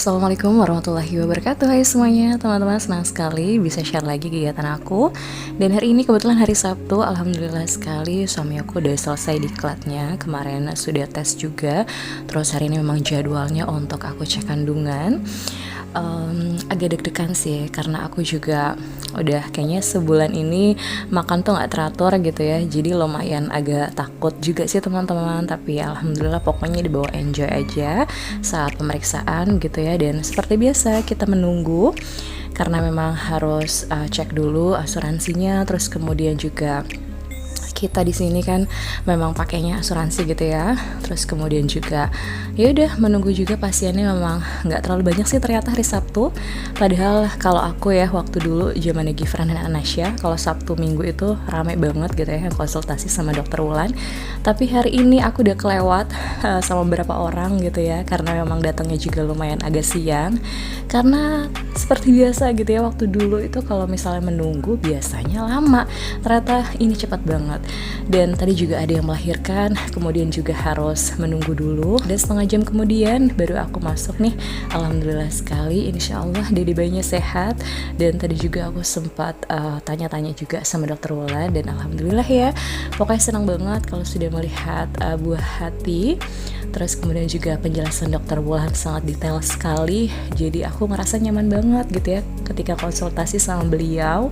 Assalamualaikum warahmatullahi wabarakatuh. Hai semuanya, teman-teman, senang sekali bisa share lagi kegiatan aku. Dan hari ini kebetulan hari Sabtu, alhamdulillah sekali suami aku udah selesai diklatnya. Kemarin sudah tes juga. Terus hari ini memang jadwalnya untuk aku cek kandungan. Agak deg-degan sih karena aku juga udah kayaknya sebulan ini makan tuh nggak teratur gitu ya, jadi lumayan agak takut juga sih teman-teman. Tapi alhamdulillah pokoknya dibawa enjoy aja saat pemeriksaan gitu ya. Dan seperti biasa kita menunggu karena memang harus cek dulu asuransinya, terus kemudian juga kita di sini kan memang pakainya asuransi gitu ya. Terus kemudian juga ya udah menunggu juga, pasiennya memang nggak terlalu banyak sih ternyata hari Sabtu. Padahal kalau aku ya waktu dulu zamannya Gifran dan Anasya, kalau Sabtu Minggu itu rame banget gitu ya konsultasi sama dokter Wulan. Tapi hari ini aku udah kelewat sama beberapa orang gitu ya, karena memang datangnya juga lumayan agak siang. Karena seperti biasa gitu ya, waktu dulu itu kalau misalnya menunggu biasanya lama, ternyata ini cepat banget. Dan tadi juga ada yang melahirkan, kemudian juga harus menunggu dulu, dan setengah jam kemudian baru aku masuk nih. Alhamdulillah sekali, insya Allah dede bayinya sehat. Dan tadi juga aku sempat tanya-tanya juga sama dokter Wulan, dan alhamdulillah ya, pokoknya senang banget kalau sudah melihat buah hati. Terus kemudian juga penjelasan dokter Wulan sangat detail sekali, jadi aku ngerasa nyaman banget gitu ya ketika konsultasi sama beliau.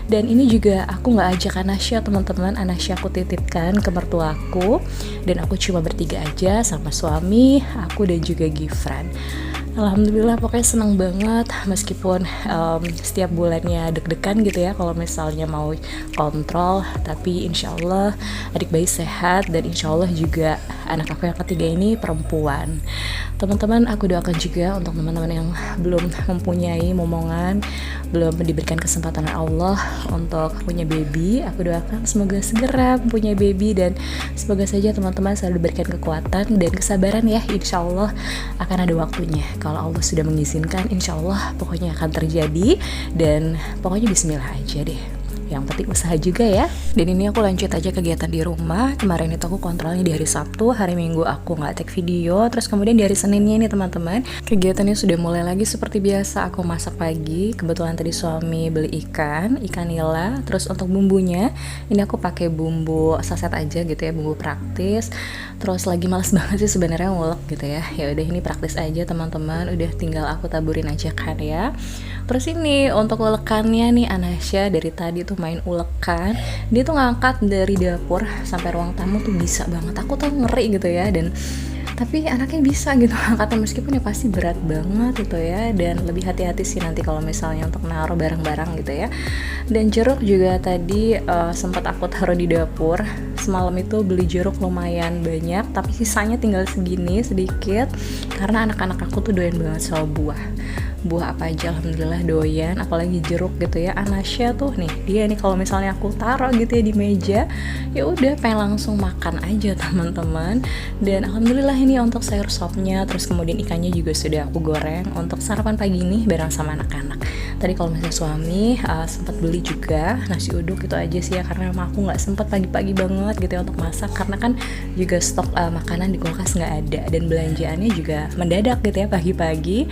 Dan ini juga aku nggak ajak Anasya teman-teman, Anasya aku titipkan ke mertuaku, dan aku cuma bertiga aja sama suami aku dan juga Gifran. Alhamdulillah pokoknya seneng banget, meskipun setiap bulannya deg-degan gitu ya kalau misalnya mau kontrol. Tapi insya Allah adik bayi sehat, dan insya Allah juga anak aku yang ketiga ini perempuan. Teman-teman, aku doakan juga untuk teman-teman yang belum mempunyai momongan, belum diberikan kesempatan oleh Allah untuk punya baby. Aku doakan semoga segera punya baby, dan semoga saja teman-teman selalu diberikan kekuatan dan kesabaran ya. Insya Allah akan ada waktunya. Kalau Allah sudah mengizinkan, insya Allah pokoknya akan terjadi. Dan pokoknya bismillah aja deh, yang penting usaha juga ya. Dan ini aku lanjut aja kegiatan di rumah. Kemarin itu aku kontrolnya di hari Sabtu, hari Minggu aku nggak take video. Terus kemudian di hari Seninnya ini teman-teman, kegiatannya sudah mulai lagi seperti biasa. Aku masak pagi, kebetulan tadi suami beli ikan nila. Terus untuk bumbunya, ini aku pakai bumbu saset aja gitu ya, bumbu praktis. Terus lagi males banget sih sebenarnya ngulek gitu ya. Ya udah, ini praktis aja teman-teman, udah tinggal aku taburin aja kan ya. Terus ini untuk ulekannya nih, Anasya dari tadi tuh main ulekan. Dia tuh ngangkat dari dapur sampai ruang tamu tuh bisa banget. Aku tuh ngeri gitu ya, dan tapi anaknya bisa gitu angkatnya, meskipun ya pasti berat banget gitu ya. Dan lebih hati-hati sih nanti kalau misalnya untuk naruh barang-barang gitu ya. Dan jeruk juga tadi sempat aku taruh di dapur. Semalam itu beli jeruk lumayan banyak, tapi sisanya tinggal segini sedikit, karena anak-anak aku tuh doyan banget sama buah apa aja alhamdulillah doyan, apalagi jeruk gitu ya. Anasya tuh nih, dia nih kalau misalnya aku taruh gitu ya di meja, ya udah pengen langsung makan aja teman-teman. Dan alhamdulillah ini untuk sayur sopnya, terus kemudian ikannya juga sudah aku goreng untuk sarapan pagi nih bareng sama anak-anak. Tadi kalau misalnya suami sempat beli juga nasi uduk, itu aja sih ya, karena memang aku nggak sempat pagi-pagi banget gitu ya untuk masak, karena kan juga stok makanan di kulkas nggak ada, dan belanjaannya juga mendadak gitu ya pagi-pagi.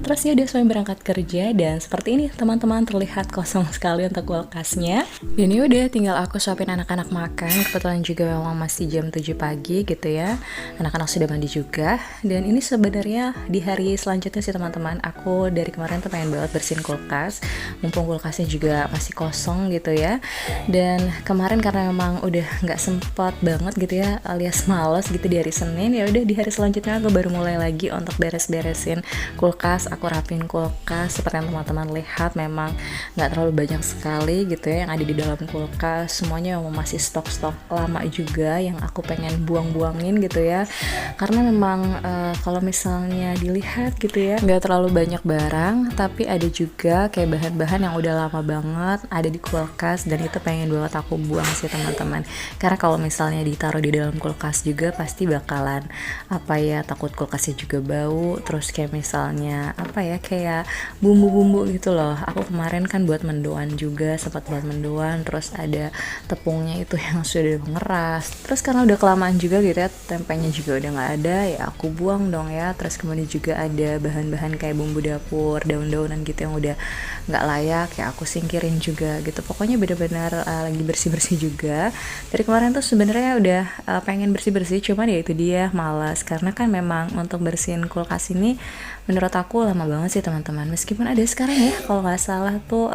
Terus ya udah suami berangkat kerja, dan seperti ini teman-teman, terlihat kosong sekali untuk kulkasnya. Dan ya udah tinggal aku suapin anak-anak makan. Kebetulan juga memang masih jam 7 pagi gitu ya, anak-anak sudah mandi juga. Dan ini sebenarnya di hari selanjutnya sih teman-teman, aku dari kemarin tuh pengen banget bersihin kulkas, mumpung kulkasnya juga masih kosong gitu ya. Dan kemarin karena memang udah nggak sempat banget gitu ya, alias males gitu di hari Senin, ya udah di hari selanjutnya aku baru mulai lagi untuk beres-beresin kulkas. Aku rapin kulkas, seperti yang teman-teman lihat memang nggak terlalu banyak sekali gitu ya yang ada di dalam kulkas. Semuanya memang masih stok-stok lama juga yang aku pengen buang-buangin gitu ya, karena memang kalau misalnya dilihat gitu ya nggak terlalu banyak barang, tapi ada juga kayak bahan-bahan yang udah lama banget ada di kulkas, dan itu pengen banget aku buang sih teman-teman. Karena kalau misalnya ditaruh di dalam kulkas juga pasti bakalan apa ya, takut kulkasnya juga bau. Terus kayak misalnya apa ya, kayak kayak bumbu-bumbu gitu loh. Aku kemarin kan buat mendoan juga, sempat buat mendoan, terus ada tepungnya itu yang sudah mengeras. Terus karena udah kelamaan juga gitu ya, tempenya juga udah nggak ada, ya aku buang dong ya. Terus kemudian juga ada bahan-bahan kayak bumbu dapur, daun-daunan gitu yang udah nggak layak, ya aku singkirin juga gitu. Pokoknya bener-bener lagi bersih-bersih juga. Dari kemarin tuh sebenarnya udah pengen bersih-bersih, cuman ya itu dia malas, karena kan memang untuk bersihin kulkas ini menurut aku lama banget sih teman-teman. Meskipun ada sekarang ya kalau nggak salah tuh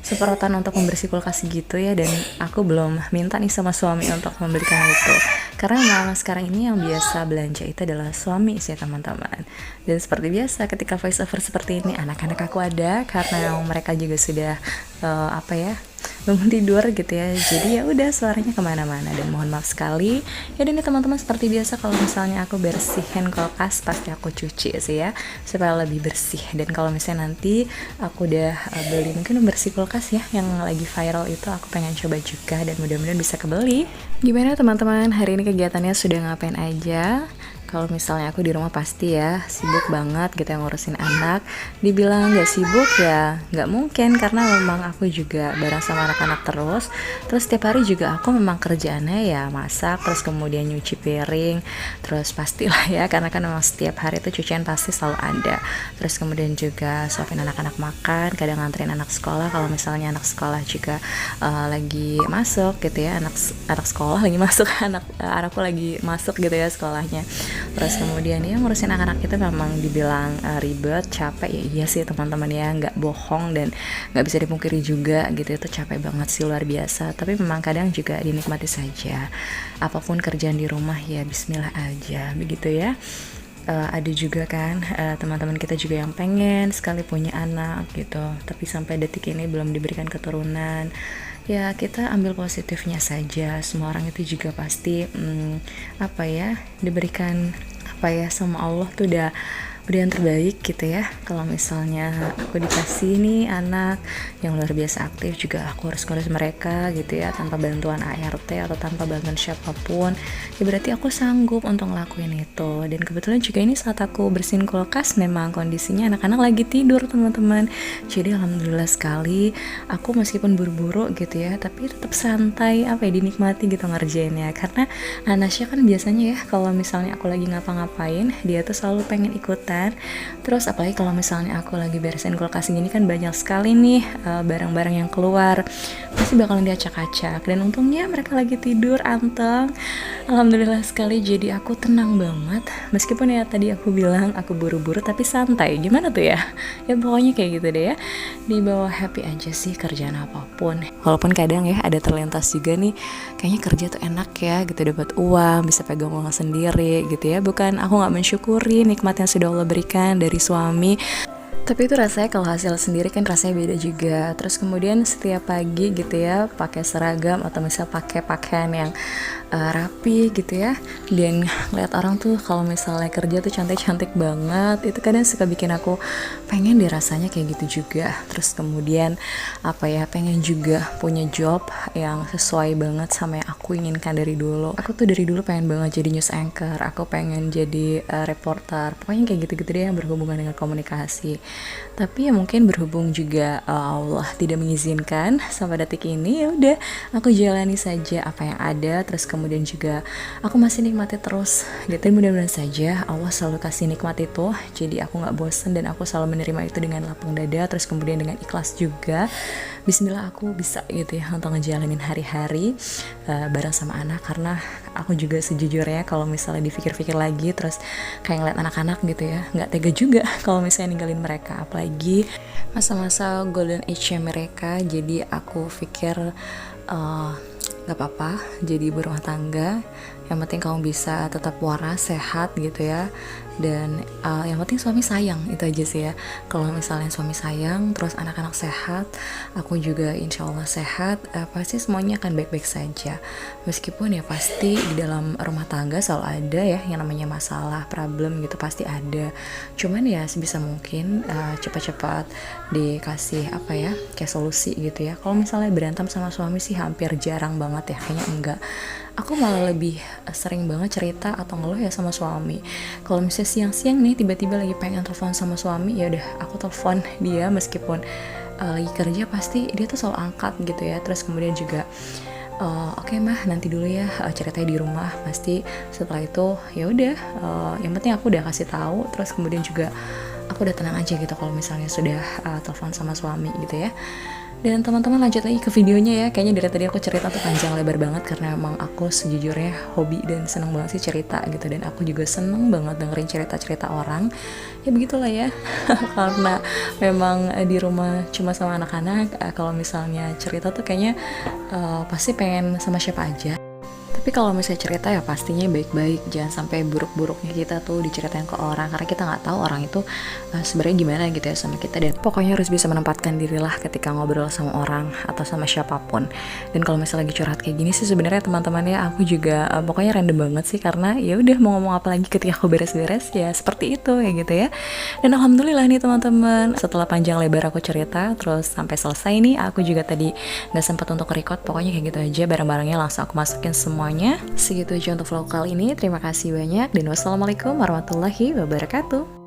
semprotan untuk membersih kulkas gitu ya, dan aku belum minta nih sama suami untuk memberikan itu, karena memang sekarang ini yang biasa belanja itu adalah suami sih teman-teman. Dan seperti biasa ketika voice over seperti ini, anak-anak aku ada karena mereka juga sudah apa ya, bangun tidur gitu ya, jadi ya udah suaranya kemana-mana, dan mohon maaf sekali ya. Dan ini teman-teman, seperti biasa kalau misalnya aku bersihin kulkas pasti aku cuci sih ya, supaya lebih bersih. Dan kalau misalnya nanti aku udah beli mungkin bersih kulkas ya yang lagi viral itu, aku pengen coba juga dan mudah-mudahan bisa kebeli. Gimana teman-teman, hari ini kegiatannya sudah ngapain aja? Kalau misalnya aku di rumah pasti ya sibuk banget gitu yang ngurusin anak. Dibilang nggak sibuk ya nggak mungkin, karena memang aku juga bareng sama anak-anak terus. Terus setiap hari juga aku memang kerjaannya ya masak, terus kemudian nyuci piring. Terus pastilah ya, karena kan memang setiap hari itu cucian pasti selalu ada. Terus kemudian juga suapin anak-anak makan, kadang nganterin anak sekolah. Kalau misalnya anak sekolah juga lagi masuk gitu ya, anak sekolah lagi masuk, anakku lagi masuk gitu ya sekolahnya. Terus kemudian ya ngurusin anak-anak itu memang dibilang ribet, capek ya, iya sih teman-teman ya, nggak bohong dan nggak bisa dipungkiri juga gitu, itu capek banget sih, luar biasa. Tapi memang kadang juga dinikmati saja, apapun kerjaan di rumah ya bismillah aja begitu ya. Ada juga kan teman-teman kita juga yang pengen sekali punya anak gitu, tapi sampai detik ini belum diberikan keturunan. Ya kita ambil positifnya saja, semua orang itu juga pasti apa ya, diberikan apa ya sama Allah tuh udah yang terbaik gitu ya. Kalau misalnya aku dikasih nih anak yang luar biasa aktif, juga aku harus ngurus mereka gitu ya, tanpa bantuan ART atau tanpa bantuan siapapun ya, berarti aku sanggup untuk ngelakuin itu. Dan kebetulan juga ini saat aku bersihin kulkas memang kondisinya anak-anak lagi tidur teman-teman, jadi alhamdulillah sekali aku meskipun buru-buru gitu ya, tapi tetap santai, apa ya, dinikmati gitu ngerjainnya. Karena Anasya kan biasanya ya kalau misalnya aku lagi ngapa-ngapain, dia tuh selalu pengen ikutan. Terus apalagi kalau misalnya aku lagi beresin kulkas gini kan banyak sekali nih barang-barang yang keluar, pasti bakalan diacak-acak. Dan untungnya mereka lagi tidur anteng, alhamdulillah sekali, jadi aku tenang banget. Meskipun ya tadi aku bilang aku buru-buru tapi santai, gimana tuh ya, ya pokoknya kayak gitu deh ya, di bawah happy aja sih kerjaan apapun. Walaupun kadang ya ada terlintas juga nih, kayaknya kerja tuh enak ya gitu, dapat uang, bisa pegang uang sendiri gitu ya. Bukan aku nggak mensyukuri nikmat yang sudah Allah berikan dari suami, tapi itu rasanya kalau hasil sendiri kan rasanya beda juga. Terus kemudian setiap pagi gitu ya pakai seragam atau misal pakai pakaian yang rapi gitu ya, dan lihat orang tuh kalau misalnya kerja tuh cantik-cantik banget, itu kadang suka bikin aku pengen deh rasanya kayak gitu juga. Terus kemudian apa ya, pengen juga punya job yang sesuai banget sama yang aku inginkan dari dulu. Aku tuh dari dulu pengen banget jadi news anchor, aku pengen jadi reporter, pokoknya kayak gitu-gitu deh yang berhubungan dengan komunikasi. Tapi ya mungkin berhubung juga Allah tidak mengizinkan sampai detik ini, ya udah aku jalani saja apa yang ada. Terus kemudian juga aku masih nikmati terus gitu. Mudah-mudahan saja Allah selalu kasih nikmat itu, jadi aku nggak bosan dan aku selalu menerima itu dengan lapang dada. Terus kemudian dengan ikhlas juga, bismillah aku bisa gitu ya untuk ngejalanin hari-hari bareng sama anak. Karena aku juga sejujurnya kalau misalnya dipikir-pikir lagi, terus kayak ngeliat anak-anak gitu ya, nggak tega juga kalau misalnya ninggalin mereka, apalagi masa-masa golden age mereka. Jadi aku pikir gak apa-apa jadi ibu rumah tangga, yang penting kamu bisa tetap waras, sehat gitu ya. Dan yang penting suami sayang, itu aja sih ya. Kalau misalnya suami sayang, terus anak-anak sehat, aku juga insya Allah sehat, pasti semuanya akan baik-baik saja. Meskipun ya pasti di dalam rumah tangga selalu ada ya yang namanya masalah, problem gitu, pasti ada. Cuman ya sebisa mungkin cepat-cepat dikasih apa ya, kayak solusi gitu ya. Kalau misalnya berantem sama suami sih hampir jarang banget banget ya, kayaknya enggak. Aku malah lebih sering banget cerita atau ngeluh ya sama suami. Kalau misalnya siang-siang nih tiba-tiba lagi pengen telepon sama suami, ya udah aku telepon dia meskipun lagi kerja, pasti dia tuh selalu angkat gitu ya. Terus kemudian juga oke mah nanti dulu ya ceritanya di rumah. Pasti setelah itu ya udah, yang penting aku udah kasih tahu. Terus kemudian juga aku udah tenang aja gitu kalau misalnya sudah telepon sama suami gitu ya. Dan teman-teman lanjut lagi ke videonya ya. Kayaknya dari tadi aku cerita tuh panjang lebar banget karena emang aku sejujurnya hobi dan seneng banget sih cerita gitu. Dan aku juga seneng banget dengerin cerita-cerita orang. Ya begitulah ya. Karena memang di rumah cuma sama anak-anak, kalau misalnya cerita tuh kayaknya pasti pengen sama siapa aja. Tapi kalau misalnya cerita ya pastinya baik-baik, jangan sampai buruk-buruknya kita tuh diceritain ke orang, karena kita nggak tahu orang itu sebenarnya gimana gitu ya sama kita. Dan pokoknya harus bisa menempatkan diri lah ketika ngobrol sama orang atau sama siapapun. Dan kalau misalnya lagi curhat kayak gini sih sebenarnya teman-teman ya, aku juga pokoknya random banget sih, karena ya udah mau ngomong apa lagi ketika aku beres-beres ya seperti itu ya gitu ya. Dan alhamdulillah nih teman-teman, setelah panjang lebar aku cerita terus sampai selesai nih, aku juga tadi nggak sempat untuk record. Pokoknya kayak gitu aja, barang-barangnya langsung aku masukin semua. Segitu aja untuk vlog kali ini. Terima kasih banyak dan wassalamualaikum warahmatullahi wabarakatuh.